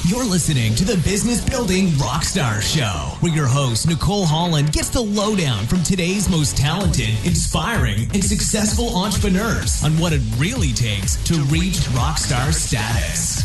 You're listening to the Business Building Rockstars Show, where your host, Nicole Holland, gets the lowdown from today's most talented, inspiring, and successful entrepreneurs on what it really takes to reach rockstar status.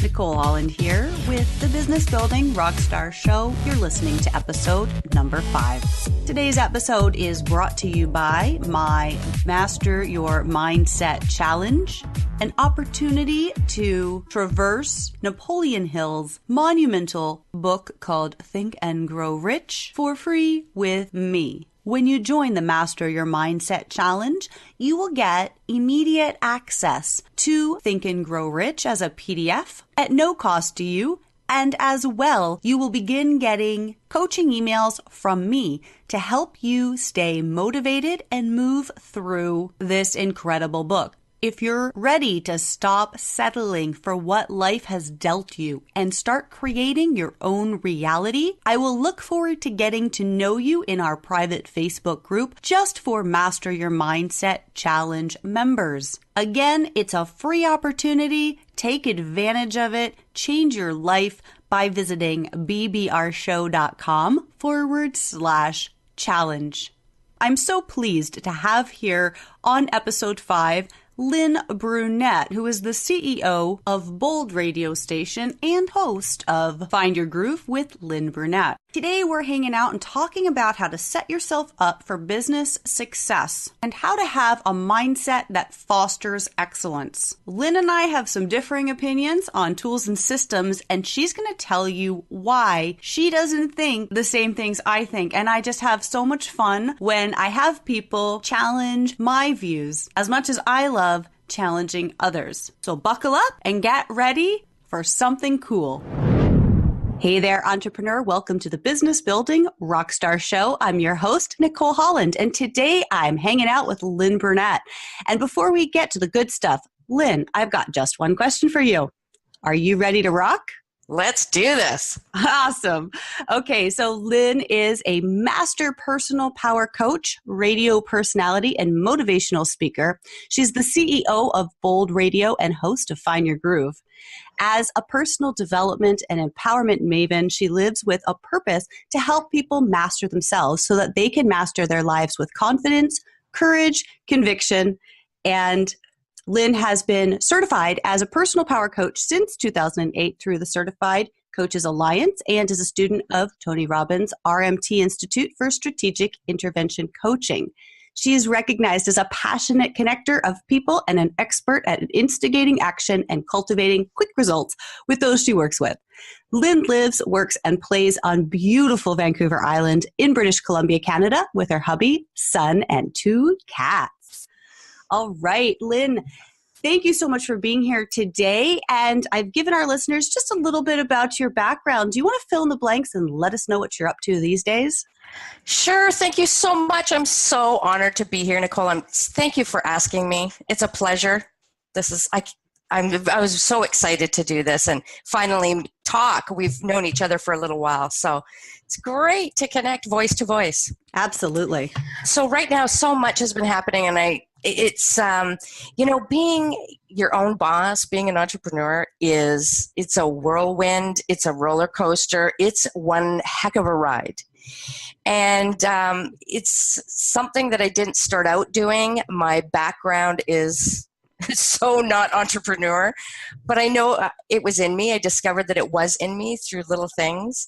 Nicole Holland here with the Business Building Rockstars Show. You're listening to episode number 5. Today's episode is brought to you by my Master Your Mindset Challenge, an opportunity to traverse Napoleon Hill's monumental book called Think and Grow Rich for free with me. When you join the Master Your Mindset Challenge, you will get immediate access to Think and Grow Rich as a PDF at no cost to you. And as well, you will begin getting coaching emails from me to help you stay motivated and move through this incredible book. If you're ready to stop settling for what life has dealt you and start creating your own reality, I will look forward to getting to know you in our private Facebook group just for Master Your Mindset Challenge members. Again, it's a free opportunity. Take advantage of it. Change your life by visiting bbrshow.com/challenge. I'm so pleased to have here on episode 5 Lynn Brunet, who is the CEO of Bold Radio Station and host of Find Your Groove with Lynn Brunet. Today, we're hanging out and talking about how to set yourself up for business success and how to have a mindset that fosters excellence. Lynn and I have some differing opinions on tools and systems, and she's going to tell you why she doesn't think the same things I think. And I just have so much fun when I have people challenge my views as much as I love challenging others. So buckle up and get ready for something cool. Hey there, entrepreneur. Welcome to the Business Building Rockstar Show. I'm your host, Nicole Holland, and today I'm hanging out with Lynn Brunet. And before we get to the good stuff, Lynn, I've got just one question for you. Are you ready to rock? Let's do this. Awesome. Okay, so Lynn is a master personal power coach, radio personality, and motivational speaker. She's the CEO of Bold Radio and host of Find Your Groove. As a personal development and empowerment maven, she lives with a purpose to help people master themselves so that they can master their lives with confidence, courage, conviction, and Lynn has been certified as a personal power coach since 2008 through the Certified Coaches Alliance and is a student of Tony Robbins' RMT Institute for Strategic Intervention Coaching. She is recognized as a passionate connector of people and an expert at instigating action and cultivating quick results with those she works with. Lynn lives, works, and plays on beautiful Vancouver Island in British Columbia, Canada, with her hubby, son, and 2 cats. All right, Lynn, thank you so much for being here today. And I've given our listeners just a little bit about your background. Do you want to fill in the blanks and let us know what you're up to these days? Sure. Thank you so much. I'm so honored to be here, Nicole. Thank you for asking me. It's a pleasure. I was so excited to do this and finally talk. We've known each other for a little while, so it's great to connect voice to voice. Absolutely. So right now, so much has been happening, and it's being your own boss, being an entrepreneur it's a whirlwind, it's a roller coaster, it's one heck of a ride. And it's something that I didn't start out doing. My background is so not entrepreneur, but I know it was in me. I discovered that it was in me through little things.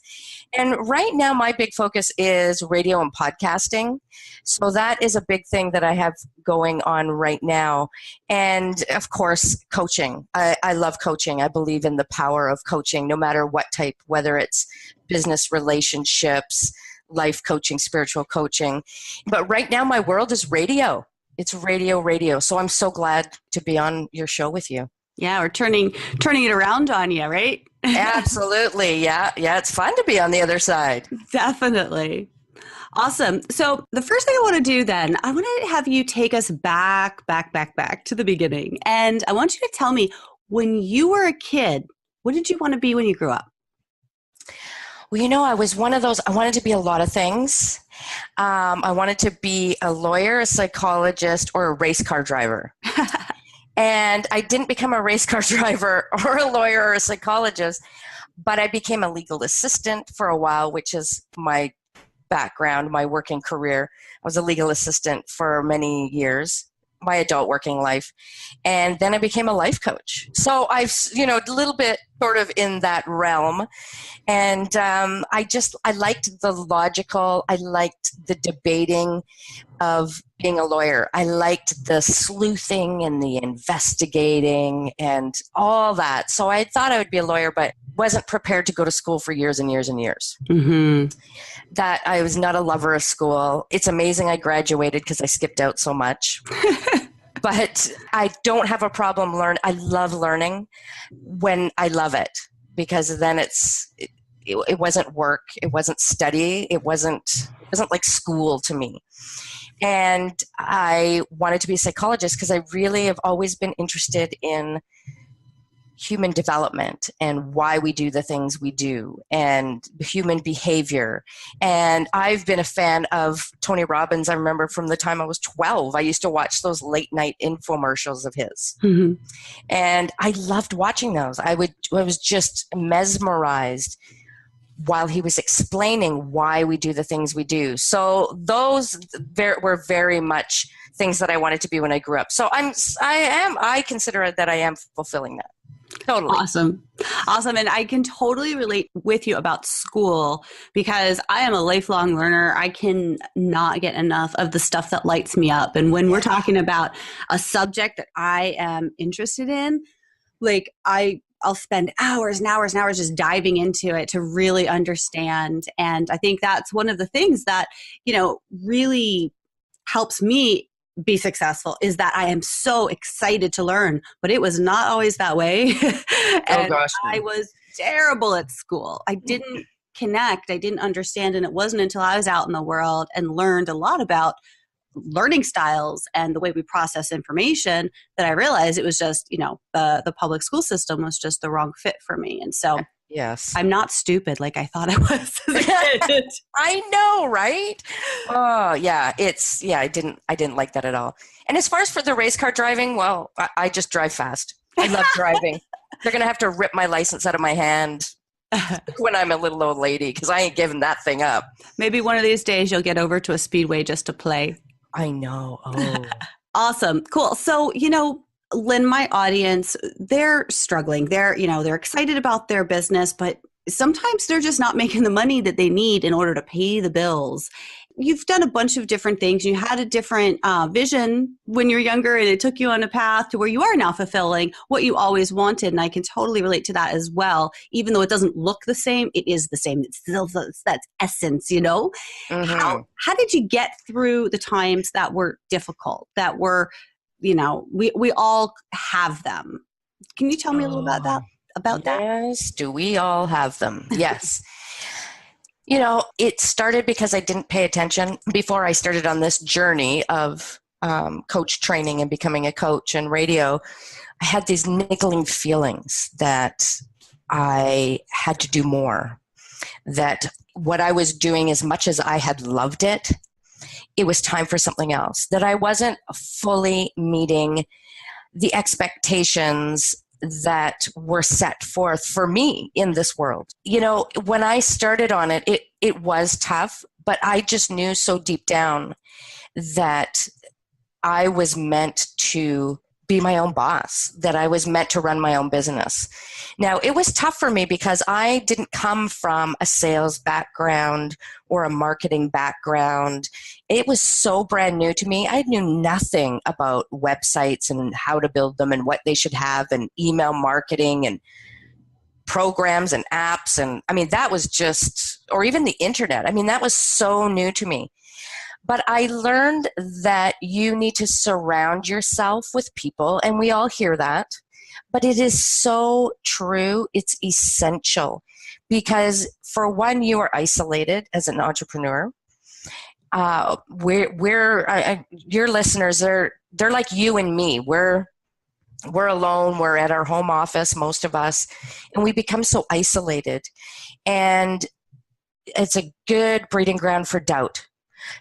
And right now my big focus is radio and podcasting. So that is a big thing that I have going on right now. And of course, coaching. I love coaching. I believe in the power of coaching, no matter what type, whether it's business, relationships, life coaching, spiritual coaching. But right now my world is radio. It's radio. So I'm so glad to be on your show with you. Yeah, we're turning it around on you, right? Absolutely. Yeah. It's fun to be on the other side. Definitely. Awesome. So the first thing I want to do then, I want to have you take us back to the beginning. And I want you to tell me, when you were a kid, what did you want to be when you grew up? Well, I was one of those, I wanted to be a lot of things. I wanted to be a lawyer, a psychologist, or a race car driver. And I didn't become a race car driver or a lawyer or a psychologist, but I became a legal assistant for a while, which is my background, my working career. I was a legal assistant for many years, my adult working life. And then I became a life coach. So I've, a little bit sort of in that realm. And I liked the logical, I liked the debating of being a lawyer. I liked the sleuthing and the investigating and all that. So I thought I would be a lawyer, but wasn't prepared to go to school for years and years and years. Mm-hmm. That I was not a lover of school. It's amazing I graduated because I skipped out so much. But I don't have a problem learning. I love learning when I love it, because then it wasn't work. It wasn't study. It wasn't like school to me. And I wanted to be a psychologist because I really have always been interested in human development and why we do the things we do and human behavior. And I've been a fan of Tony Robbins. I remember from the time I was 12, I used to watch those late night infomercials of his. Mm-hmm. And I loved watching those. I was just mesmerized while he was explaining why we do the things we do. So those were very much things that I wanted to be when I grew up. So I consider that I am fulfilling that. Totally. Awesome. And I can totally relate with you about school because I am a lifelong learner. I can not get enough of the stuff that lights me up. And when we're talking about a subject that I am interested in, like I'll spend hours and hours and hours just diving into it to really understand. And I think that's one of the things that, really helps me be successful is that I am so excited to learn, but it was not always that way. And I was terrible at school. I didn't connect. I didn't understand. And it wasn't until I was out in the world and learned a lot about learning styles and the way we process information that I realized it was just, the public school system was just the wrong fit for me. And so yes, I'm not stupid like I thought I was as a kid. I know, right? Oh, yeah. I didn't like that at all. And as far as for the race car driving, well, I just drive fast. I love driving. They're going to have to rip my license out of my hand when I'm a little old lady because I ain't giving that thing up. Maybe one of these days you'll get over to a speedway just to play. I know. Oh. Awesome. Cool. So, Lynn, my audience, they're struggling. They're excited about their business, but sometimes they're just not making the money that they need in order to pay the bills. You've done a bunch of different things. You had a different vision when you were younger, and it took you on a path to where you are now fulfilling what you always wanted. And I can totally relate to that as well. Even though it doesn't look the same, it is the same. It's still that essence, Mm-hmm. How did you get through the times that were difficult, that were, we all have them. Can you tell me a little about that? Yes. Do we all have them? Yes. It started because I didn't pay attention before I started on this journey of coach training and becoming a coach and radio. I had these niggling feelings that I had to do more, that what I was doing, as much as I had loved it, it was time for something else, that I wasn't fully meeting the expectations that were set forth for me in this world. When I started on it, it was tough, but I just knew so deep down that I was meant to be my own boss, that I was meant to run my own business. Now, it was tough for me because I didn't come from a sales background or a marketing background. It was so brand new to me. I knew nothing about websites and how to build them and what they should have and email marketing and programs and apps. And that was just, or even the internet. That was so new to me. But I learned that you need to surround yourself with people, and we all hear that. But it is so true. It's essential because, for one, you are isolated as an entrepreneur. Your listeners, they're like you and me. We're alone. We're at our home office, most of us, and we become so isolated. And it's a good breeding ground for doubt.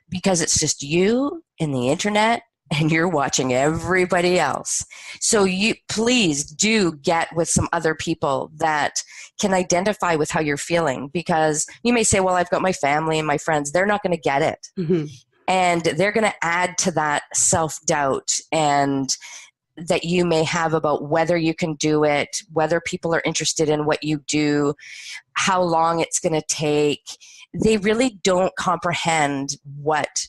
Because it's just you and the internet and you're watching everybody else. So you please do get with some other people that can identify with how you're feeling, because you may say, well, I've got my family and my friends. They're not going to get it. Mm-hmm. And they're going to add to that self-doubt and that you may have about whether you can do it, whether people are interested in what you do, how long it's going to take. They really don't comprehend what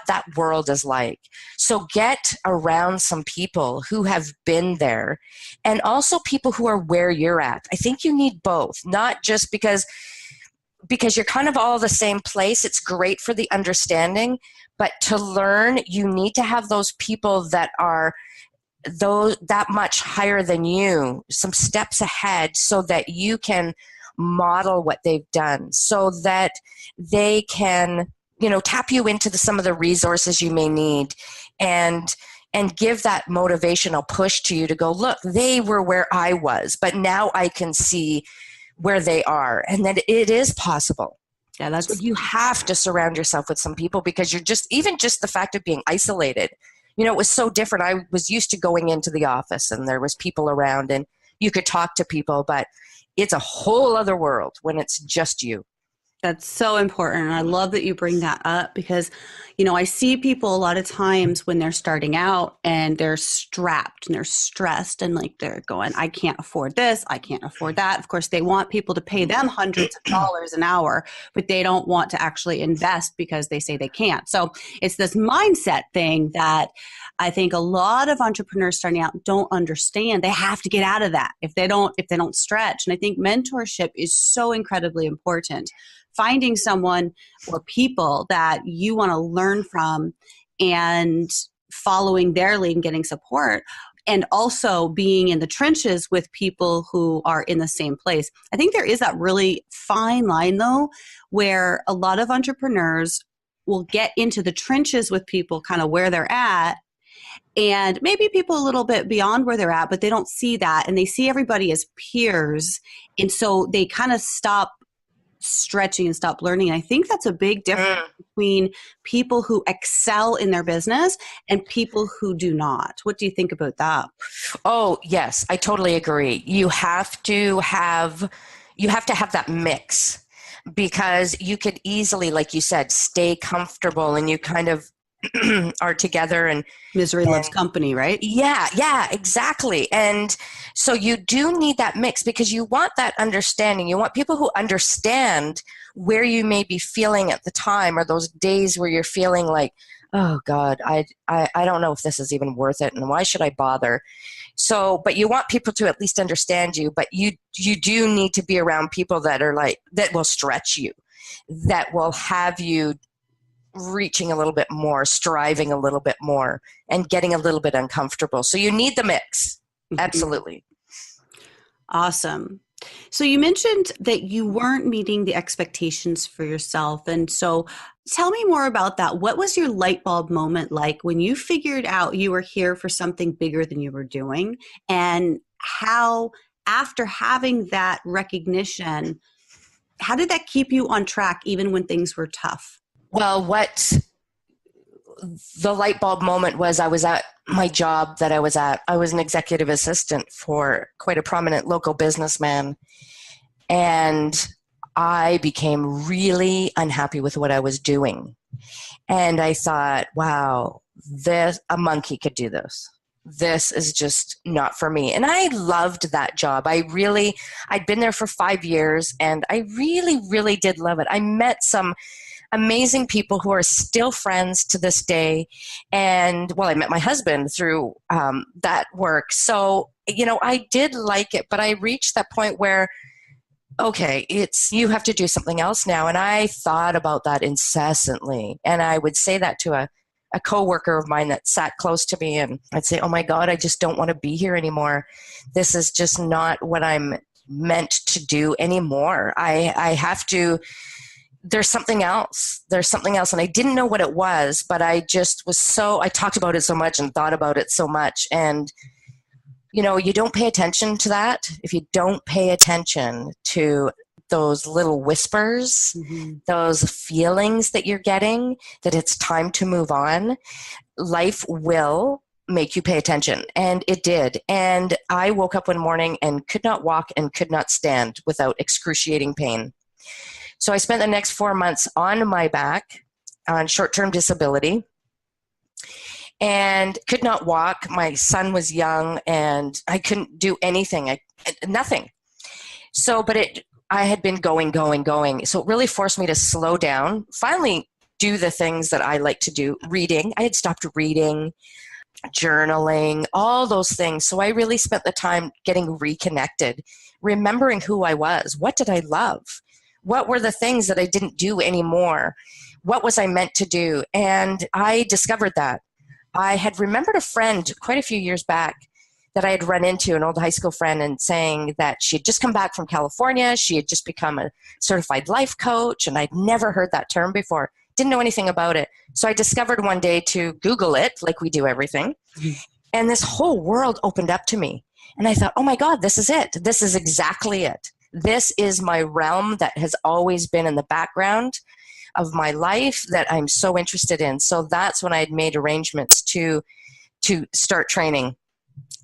that world is like. So get around some people who have been there, and also people who are where you're at. I think you need both, not just because you're kind of all the same place. It's great for the understanding, but to learn, you need to have those people that are that much higher than you, some steps ahead, so that you can model what they've done, so that they can, tap you into some of the resources you may need, and give that motivational push to you to go, look, they were where I was, but now I can see where they are, and that it is possible. Yeah, so you have to surround yourself with some people, because you're even just the fact of being isolated. It was so different. I was used to going into the office and there was people around and you could talk to people, but it's a whole other world when it's just you. That's so important. And I love that you bring that up, because, I see people a lot of times when they're starting out and they're strapped and they're stressed and like they're going, I can't afford this, I can't afford that. Of course, they want people to pay them hundreds of dollars an hour, but they don't want to actually invest because they say they can't. So it's this mindset thing that I think a lot of entrepreneurs starting out don't understand. They have to get out of that if they don't stretch. And I think mentorship is so incredibly important. Finding someone or people that you want to learn from and following their lead and getting support, and also being in the trenches with people who are in the same place. I think there is that really fine line, though, where a lot of entrepreneurs will get into the trenches with people kind of where they're at, and maybe people a little bit beyond where they're at, but they don't see that, and they see everybody as peers, and so they kind of stop stretching and stop learning. And I think that's a big difference between people who excel in their business and people who do not. What do you think about that? Oh, yes, I totally agree. You have to have that mix, because you could easily, like you said, stay comfortable and you kind of are together, and misery loves company, right? Yeah, exactly. And so you do need that mix, because you want that understanding. You want people who understand where you may be feeling at the time, or those days where you're feeling like, oh God, I don't know if this is even worth it, and why should I bother? So, but you want people to at least understand you, but you do need to be around people that will stretch you, that will have you reaching a little bit more, striving a little bit more, and getting a little bit uncomfortable. So you need the mix. Absolutely. Awesome. So you mentioned that you weren't meeting the expectations for yourself. And so tell me more about that. What was your light bulb moment like when you figured out you were here for something bigger than you were doing? And how, after having that recognition, how did that keep you on track even when things were tough? Well, what the light bulb moment was, I was at my job that I was at. I was an executive assistant for quite a prominent local businessman, and I became really unhappy with what I was doing. And I thought, wow, a monkey could do this. This is just not for me. And I loved that job. I'd been there for 5 years, and I really, really did love it. I met some amazing people who are still friends to this day. And I met my husband through that work. So, I did like it, but I reached that point where, okay, you have to do something else now. And I thought about that incessantly. And I would say that to a coworker of mine that sat close to me, and I'd say, oh my God, I just don't want to be here anymore. This is just not what I'm meant to do anymore. I have to, there's something else. And I didn't know what it was, but I just I talked about it so much and thought about it so much. And, you don't pay attention to that. If you don't pay attention to those little whispers, those feelings that you're getting, that it's time to move on, life will make you pay attention. And it did. And I woke up one morning and could not walk and could not stand without excruciating pain. So I spent the next 4 months on my back on short-term disability and could not walk. My son was young and I couldn't do anything, nothing. So, I had been going. So it really forced me to slow down, finally do the things that I like to do. Reading. I had stopped reading, journaling, all those things. So I really spent the time getting reconnected, remembering who I was. What did I love? What were the things that I didn't do anymore? What was I meant to do? And I discovered that. I had remembered a friend quite a few years back that I had run into, an old high school friend, and saying that she had just come back from California. She had just become a certified life coach, and I'd never heard that term before. Didn't know anything about it. So I discovered one day to Google it, like we do everything. And this whole world opened up to me. And I thought, oh my God, this is it. This is exactly it. This is my realm that has always been in the background of my life that I'm so interested in. So that's when I had made arrangements to start training,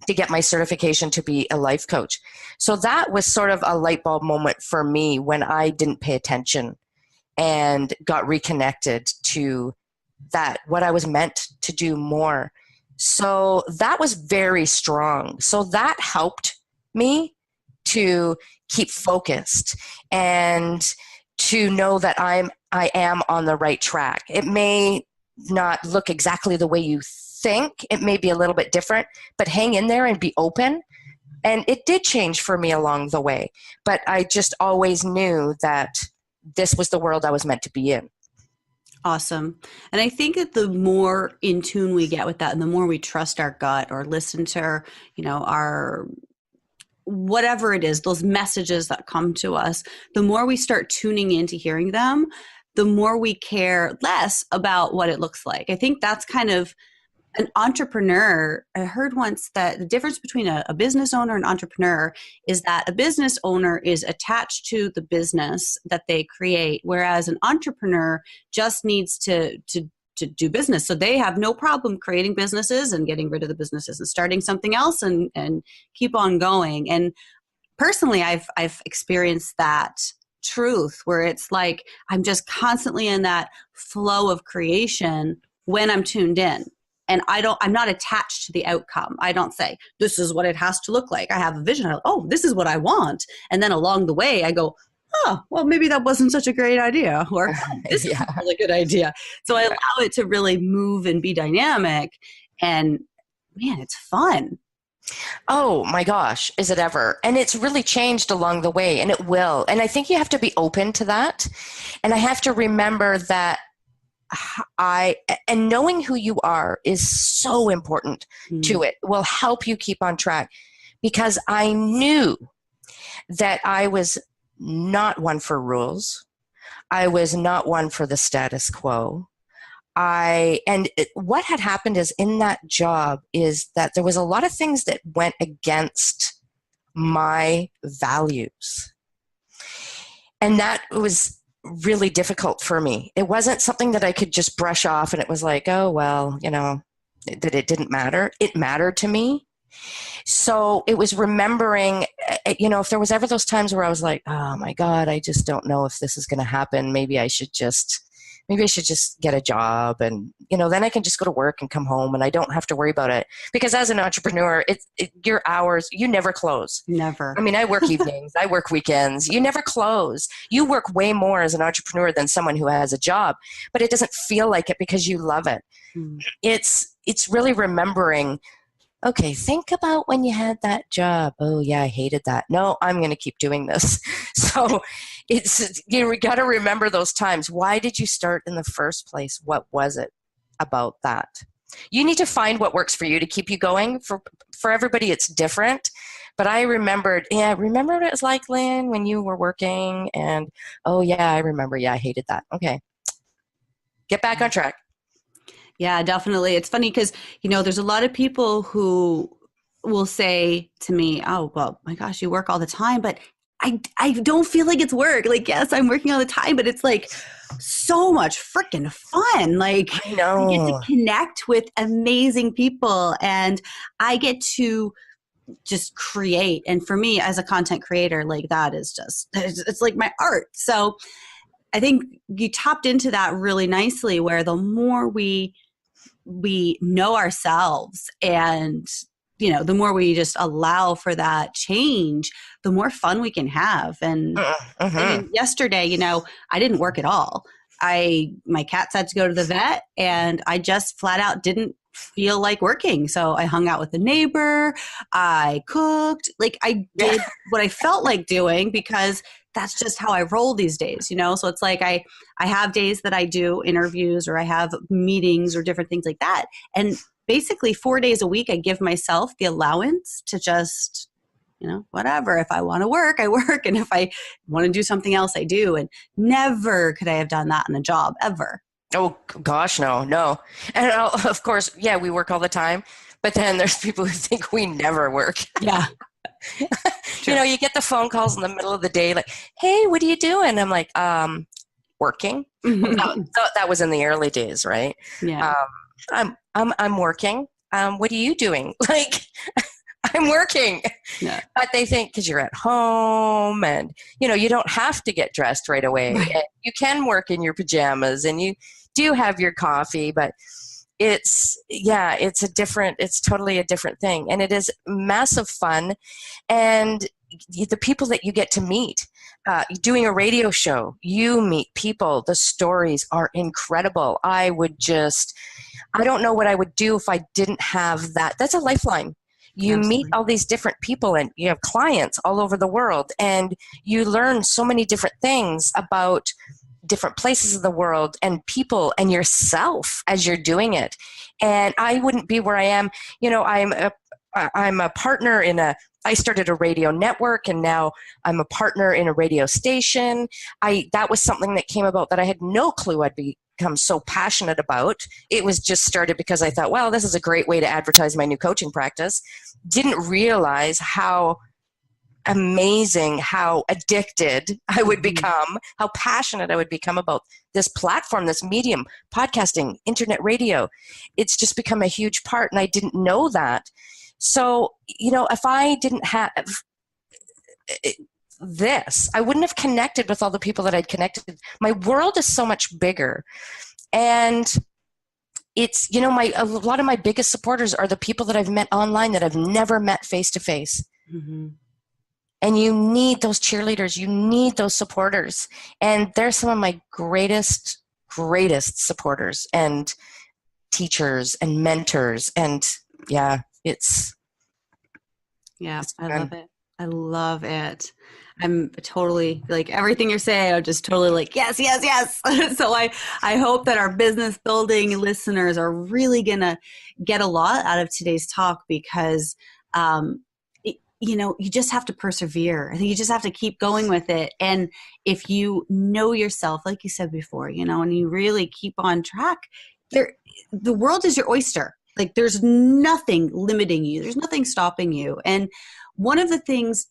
to get my certification to be a life coach. So that was sort of a light bulb moment for me when I didn't pay attention and got reconnected to that, what I was meant to do more. So that was very strong. So that helped me to keep focused and to know that I am on the right track. It may not look exactly the way you think. It may be a little bit different, but hang in there and be open. And it did change for me along the way. But I just always knew that this was the world I was meant to be in. Awesome. And I think that the more in tune we get with that, and the more we trust our gut or listen to our whatever it is, those messages that come to us, the more we start tuning into hearing them, the more we care less about what it looks like. I think that's kind of an entrepreneur. I heard once that the difference between a business owner and entrepreneur is that a business owner is attached to the business that they create, whereas an entrepreneur just needs to do business. So they have no problem creating businesses and getting rid of the businesses and starting something else and keep on going. And personally, I've experienced that truth where it's like I'm just constantly in that flow of creation when I'm tuned in. And I'm not attached to the outcome. I don't say, this is what it has to look like. I have a vision. This is what I want. And then along the way, I go, oh, well, maybe that wasn't such a great idea. Or this is a really good idea. So I allow it to really move and be dynamic. And man, it's fun. Oh my gosh, is it ever? And it's really changed along the way, and it will. And I think you have to be open to that. And I have to remember that and knowing who you are is so important to it. Will help you keep on track, because I knew that I was not one for rules. I was not one for the status quo. What had happened is in that job is that there was a lot of things that went against my values. And that was really difficult for me. It wasn't something that I could just brush off and it was like, oh, well, that it didn't matter. It mattered to me. So it was remembering, if there was ever those times where I was like, oh my God, I just don't know if this is going to happen. Maybe I should just get a job and, then I can just go to work and come home and I don't have to worry about it. Because as an entrepreneur, your hours, you never close. Never. I mean, I work evenings, I work weekends. You never close. You work way more as an entrepreneur than someone who has a job, but it doesn't feel like it because you love it. It's really remembering, okay, think about when you had that job. Oh yeah, I hated that. No, I'm going to keep doing this. So we got to remember those times. Why did you start in the first place? What was it about that? You need to find what works for you to keep you going. For everybody, it's different. But I remember what it was like, Lynn, when you were working. And oh yeah, I remember. Yeah, I hated that. Okay. Get back on track. Yeah, definitely. It's funny because, there's a lot of people who will say to me, oh, well, my gosh, you work all the time, but I don't feel like it's work. Like, yes, I'm working all the time, but it's like so much freaking fun. Like, I know. I get to connect with amazing people, and I get to just create. And for me as a content creator, like that is just, it's like my art. So I think you tapped into that really nicely, where the more we know ourselves, and the more we just allow for that change, the more fun we can have. And I mean, yesterday, I didn't work at all. My cats had to go to the vet, and I just flat out didn't feel like working. So I hung out with the neighbor. I cooked. Like, I did what I felt like doing, because that's just how I roll these days, So it's like I have days that I do interviews, or I have meetings or different things like that. And basically 4 days a week, I give myself the allowance to just, whatever. If I want to work, I work. And if I want to do something else, I do. And never could I have done that in a job, ever. Oh, gosh, no. And of course, we work all the time. But then there's people who think we never work. Yeah. You get the phone calls in the middle of the day, like, hey, what are you doing? I'm like, working. That was in the early days, right? Yeah. I'm working. What are you doing? Like, I'm working. Yeah. But they think because you're at home, and you don't have to get dressed right away. Right. And you can work in your pajamas, and you do have your coffee, but it's totally a different thing, and it is massive fun. And the people that you get to meet, doing a radio show, you meet people. The stories are incredible. I don't know what I would do if I didn't have that. That's a lifeline. You Absolutely. meet all these different people, and you have clients all over the world, and you learn so many different things about different places of the world and people and yourself as you're doing it. And I wouldn't be where I am. I'm a partner I started a radio network, and now I'm a partner in a radio station. That was something that came about that I had no clue I'd become so passionate about. It was just started because I thought, well, this is a great way to advertise my new coaching practice. Didn't realize how amazing, how addicted I would become, how passionate I would become about this platform, this medium, podcasting, internet radio. It's just become a huge part, and I didn't know that. So, if I didn't have this, I wouldn't have connected with all the people that I'd connected with. My world is so much bigger. And it's, a lot of my biggest supporters are the people that I've met online that I've never met face to face. And you need those cheerleaders. You need those supporters. And they're some of my greatest supporters and teachers and mentors. And I love it. I'm totally, like, everything you're saying, I'm just totally like, yes. So I hope that our business building listeners are really going to get a lot out of today's talk, because, you just have to persevere. I think you just have to keep going with it. And if you know yourself, like you said before, and you really keep on track, the world is your oyster. Like, there's nothing limiting you. There's nothing stopping you. And one of the things...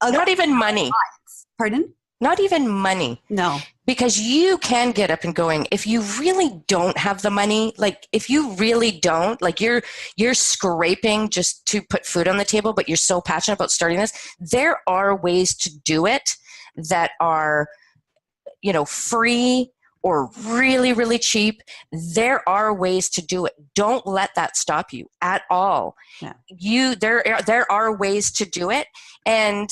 Not even money. Pardon? Not even money. No. Because you can get up and going. If you really don't have the money, like, if you really don't, like, you're scraping just to put food on the table, but you're so passionate about starting this, there are ways to do it that are, free or really, really cheap. There are ways to do it. Don't let that stop you at all. Yeah. There are ways to do it. And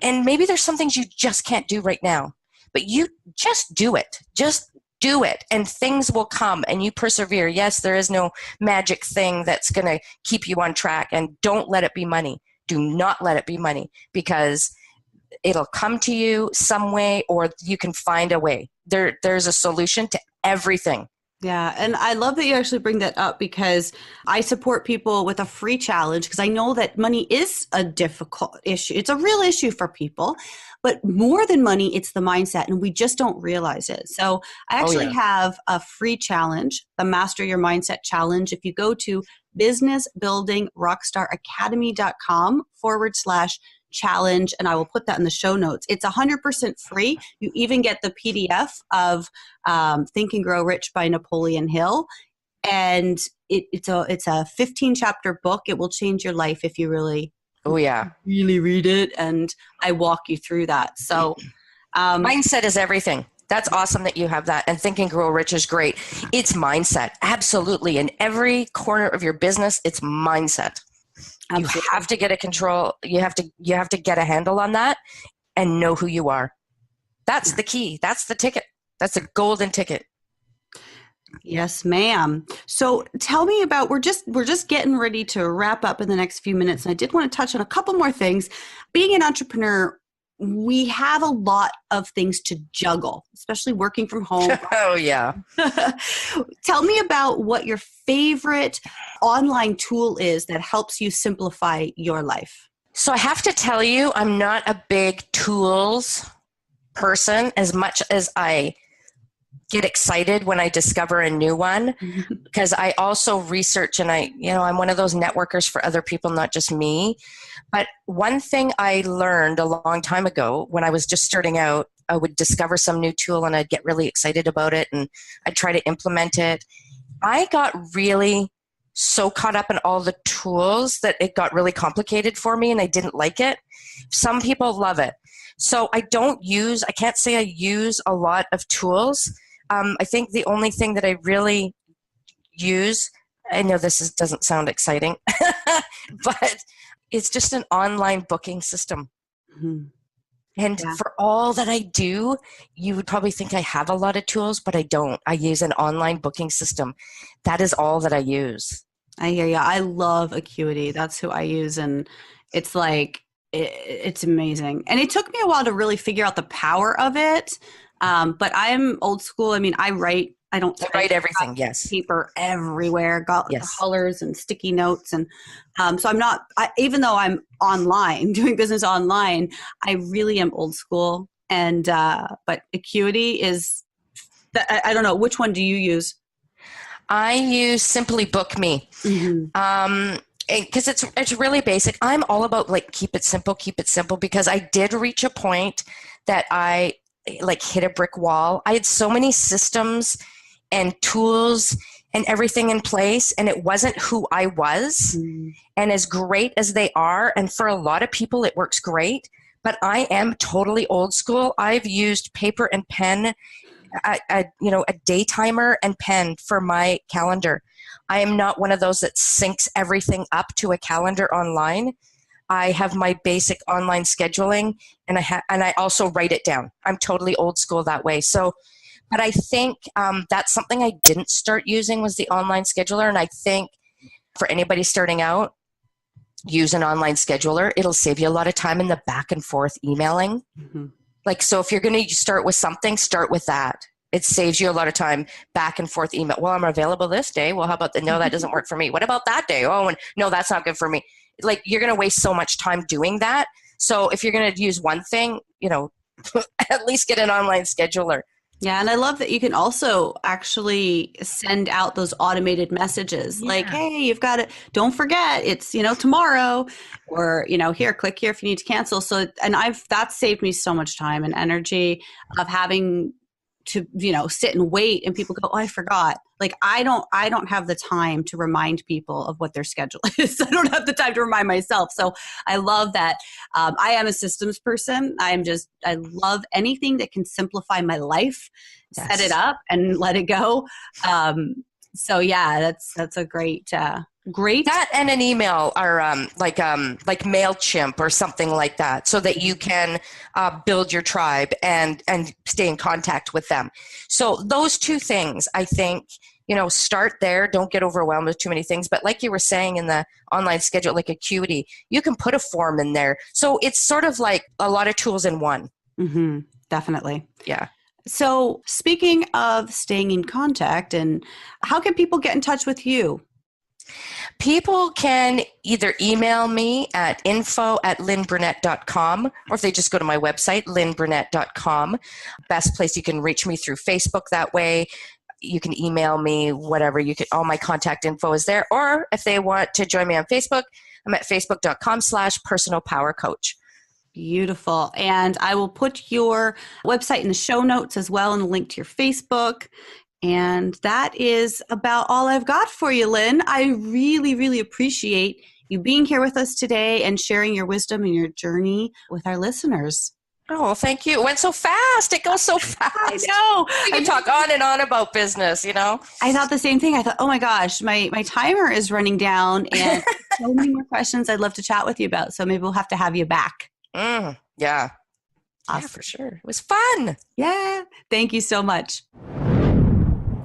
maybe there's some things you just can't do right now, but you just do it. Just do it, and things will come, and you persevere. Yes, there is no magic thing that's going to keep you on track, and don't let it be money. Do not let it be money, because it'll come to you some way, or you can find a way. There's a solution to everything. Yeah. And I love that you actually bring that up, because I support people with a free challenge, because I know that money is a difficult issue. It's a real issue for people, but more than money, it's the mindset, and we just don't realize it. So I actually have a free challenge, the Master Your Mindset Challenge. If you go to businessbuildingrockstaracademy.com/challenge, and I will put that in the show notes. It's 100% free. You even get the PDF of Think and Grow Rich by Napoleon Hill. And it's a 15-chapter book. It will change your life if you really read it. And I walk you through that. So mindset is everything. That's awesome that you have that. And Think and Grow Rich is great. It's mindset. Absolutely. In every corner of your business, it's mindset. Absolutely. You have to get a control. You have to get a handle on that and know who you are. That's the key. That's the ticket. That's a golden ticket. Yes, ma'am. So tell me about, we're just getting ready to wrap up in the next few minutes. And I did want to touch on a couple more things. Being an entrepreneur, we have a lot of things to juggle, especially working from home. Oh, yeah. Tell me about what your favorite online tool is that helps you simplify your life. So I have to tell you, I'm not a big tools person as much as I get excited when I discover a new one, because I also research and I'm one of those networkers for other people, not just me. But one thing I learned a long time ago when I was just starting out, I would discover some new tool and I'd get really excited about it and I'd try to implement it. I got really so caught up in all the tools that it got really complicated for me and I didn't like it. Some people love it. So I can't say I use a lot of tools. I think the only thing that I really use, I know this doesn't sound exciting, but it's just an online booking system. Mm-hmm. And for all that I do, you would probably think I have a lot of tools, but I don't. I use an online booking system. That is all that I use. I hear you. I love Acuity. That's who I use. And it's like, it's amazing. And it took me a while to really figure out the power of it. But I'm old school. I mean, I write. I don't write everything. Yes, paper everywhere. Got colors and sticky notes, and so I'm not. Even though I'm online doing business online, I really am old school. And but Acuity is. I don't know, which one do you use? I use Simply Book Me. Mm-hmm. Because it's really basic. I'm all about keep it simple, because I did reach a point that I hit a brick wall. I had so many systems and tools and everything in place, and it wasn't who I was. Mm. And as great as they are, and for a lot of people it works great, but I am totally old school. I've used paper and pen, a day timer and pen for my calendar. I am not one of those that syncs everything up to a calendar online. I have my basic online scheduling, and I also write it down. I'm totally old school that way. So, but I think that's something I didn't start using was the online scheduler. And I think for anybody starting out, use an online scheduler. It'll save you a lot of time in the back and forth emailing. Mm-hmm. So if you're going to start with something, start with that. It saves you a lot of time back and forth email. Well, I'm available this day. Well, how about no, that doesn't work for me. What about that day? Oh, and no, that's not good for me. You're going to waste so much time doing that. So if you're going to use one thing, at least get an online scheduler. Yeah. And I love that you can also actually send out those automated messages hey, you've got it. Don't forget it's, tomorrow, or, here, click here if you need to cancel. So, and that's saved me so much time and energy of having to, sit and wait, and people go, oh, I forgot. I don't have the time to remind people of what their schedule is. I don't have the time to remind myself. So I love that. I am a systems person. I love anything that can simplify my life, set it up and let it go. So yeah, that's a great. That and an email or like MailChimp or something like that, so that you can build your tribe and stay in contact with them. So those two things, I think, start there. Don't get overwhelmed with too many things. But like you were saying in the online schedule, like Acuity, you can put a form in there. So it's sort of like a lot of tools in one. Mm-hmm. Definitely. Yeah. So speaking of staying in contact, and how can people get in touch with you? People can either email me at info@lynnbrunet.com, or if they just go to my website, lynnbrunet.com. Best place you can reach me through Facebook that way. you can email me, whatever. All my contact info is there. Or if they want to join me on Facebook, I'm at facebook.com/personalpowercoach. Beautiful. And I will put your website in the show notes as well, and a link to your Facebook. And that is about all I've got for you, Lynn. I really, really appreciate you being here with us today and sharing your wisdom and your journey with our listeners. Oh, thank you. It went so fast. It goes so fast. I know. We can talk on and on about business, you know? I thought the same thing. I thought, oh my gosh, my timer is running down, and so many more questions I'd love to chat with you about. So maybe we'll have to have you back. Yeah. Awesome. Yeah, for sure. It was fun. Yeah. Thank you so much.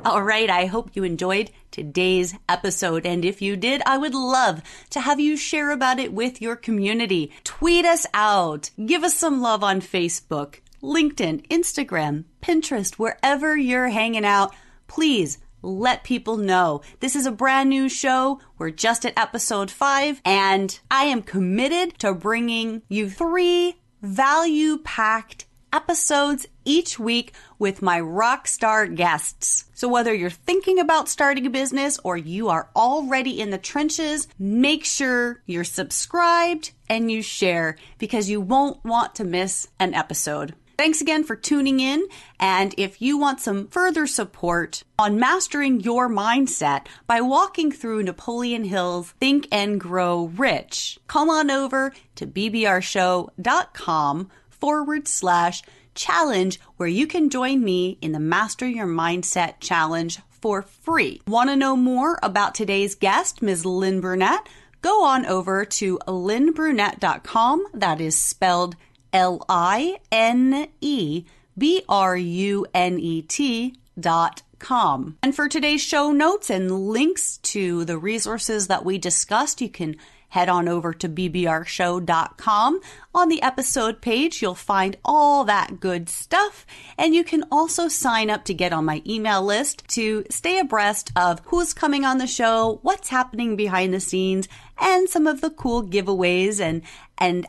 All right. I hope you enjoyed today's episode. And if you did, I would love to have you share about it with your community. Tweet us out. Give us some love on Facebook, LinkedIn, Instagram, Pinterest, wherever you're hanging out. Please let people know. This is a brand new show. We're just at episode 5, and I am committed to bringing you 3 value-packed episodes each week with my Rockstar guests. So whether you're thinking about starting a business or you are already in the trenches, make sure you're subscribed and you share, because you won't want to miss an episode. Thanks again for tuning in. And if you want some further support on mastering your mindset by walking through Napoleon Hill's Think and Grow Rich, come on over to bbrshow.com/challenge, where you can join me in the Master Your Mindset Challenge for free. Want to know more about today's guest, Ms. Lynn Brunet? Go on over to lynnbrunet.com. That is spelled LINNEBRUNET.com. And for today's show notes and links to the resources that we discussed, you can head on over to bbrshow.com. On the episode page, you'll find all that good stuff. And you can also sign up to get on my email list to stay abreast of who's coming on the show, what's happening behind the scenes, and some of the cool giveaways and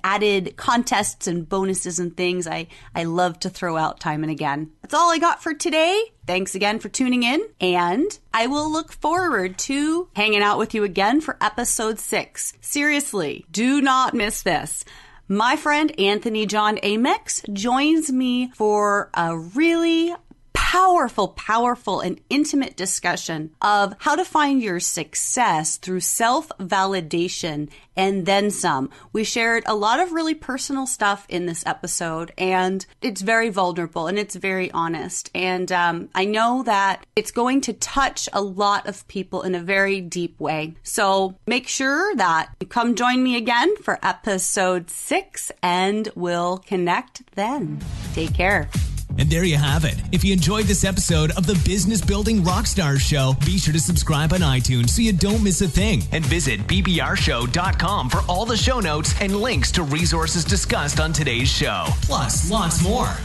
added contests and bonuses and things I love to throw out time and again. That's all I got for today. Thanks again for tuning in, and I will look forward to hanging out with you again for episode 6. Seriously, do not miss this. My friend Anthony John Amex joins me for a really powerful and intimate discussion of how to find your success through self-validation and then some. We shared a lot of really personal stuff in this episode, and it's very vulnerable and it's very honest. And I know that it's going to touch a lot of people in a very deep way. So make sure that you come join me again for episode 6, and we'll connect then. Take care. And there you have it. If you enjoyed this episode of the Business Building Rockstars Show, be sure to subscribe on iTunes so you don't miss a thing. And visit bbrshow.com for all the show notes and links to resources discussed on today's show. Plus, lots more.